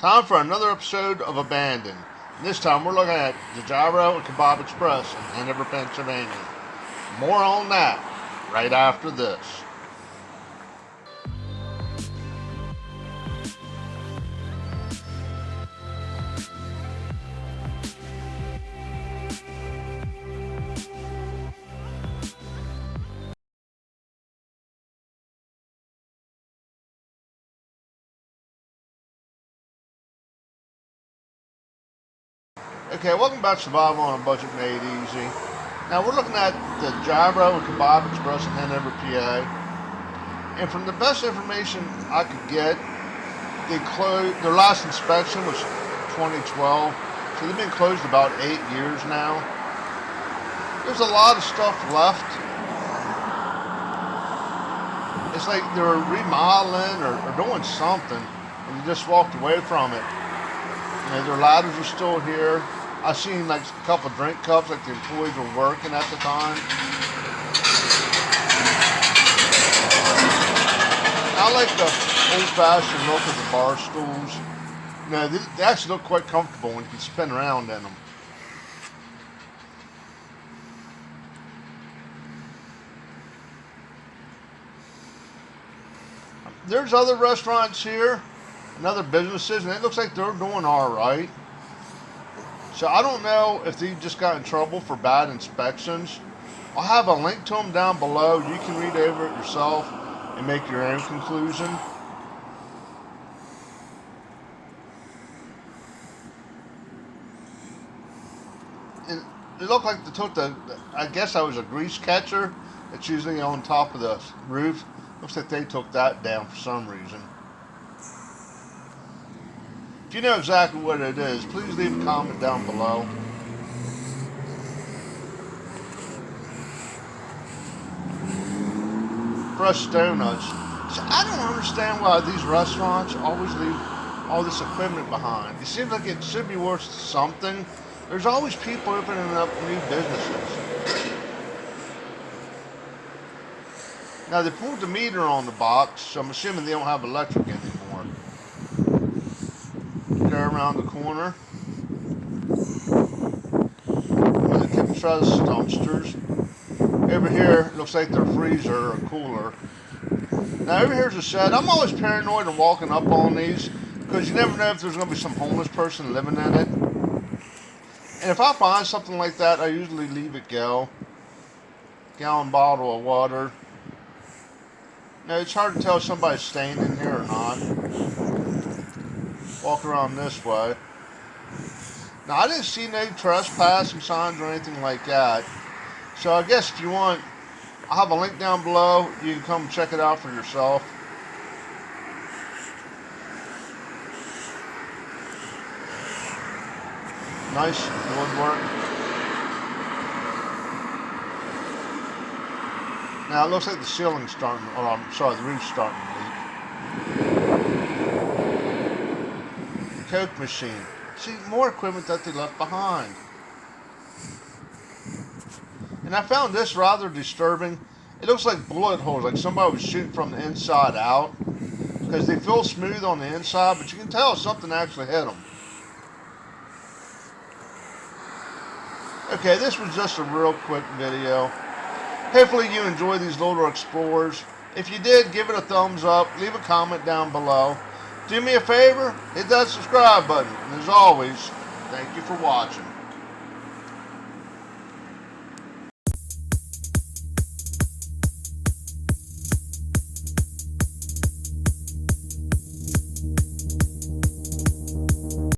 Time for another episode of Abandoned. And this time we're looking at the Gyro Kebab Xpress in Hanover, Pennsylvania. More on that right after this. Okay, welcome back to Survival on a Budget Made Easy. Now we're looking at the Gyro Kebab Xpress in Hanover, PA. And from the best information I could get, their last inspection was 2012. So they've been closed about 8 years now. There's a lot of stuff left. It's like they were remodeling or doing something, and they just walked away from it. You know, their ladders are still here. I seen like a couple drink cups, like the employees were working at the time. I like the old-fashioned look of the bar stools. You know, they actually look quite comfortable when you can spin around in them. There's other restaurants here and other businesses, and it looks like they're doing all right. So I don't know if they just got in trouble for bad inspections. I'll have a link to them down below. You can read over it yourself and make your own conclusion. It looked like they took I guess that was a grease catcher that's usually on top of the roof. Looks like they took that down for some reason. If you know exactly what it is, please leave a comment down below. Fresh donuts. So I don't understand why these restaurants always leave all this equipment behind. It seems like it should be worth something. There's always people opening up new businesses. Now they pulled the meter on the box, so I'm assuming they don't have electric anymore. Go around the corner. The kitchen trust dumpsters. Over here, it looks like their freezer or cooler. Now over here's a shed. I'm always paranoid and walking up on these because you never know if there's going to be some homeless person living in it. And if I find something like that, I usually leave it go. Gallon bottle of water. Now it's hard to tell if somebody's staying in here or not. Walk around this way. Now I didn't see no trespassing signs or anything like that. So I guess if you want, I'll have a link down below. You can come check it out for yourself. Nice woodwork. Now it looks like the ceiling's starting, or I'm sorry, the roof's starting to leak. Coke machine. See, more equipment that they left behind. And I found this rather disturbing. It looks like bullet holes, like somebody was shooting from the inside out. Because they feel smooth on the inside, but you can tell something actually hit them. Okay, this was just a real quick video. Hopefully you enjoy these little explorers. If you did, give it a thumbs up. Leave a comment down below. Do me a favor, hit that subscribe button. And as always, thank you for watching.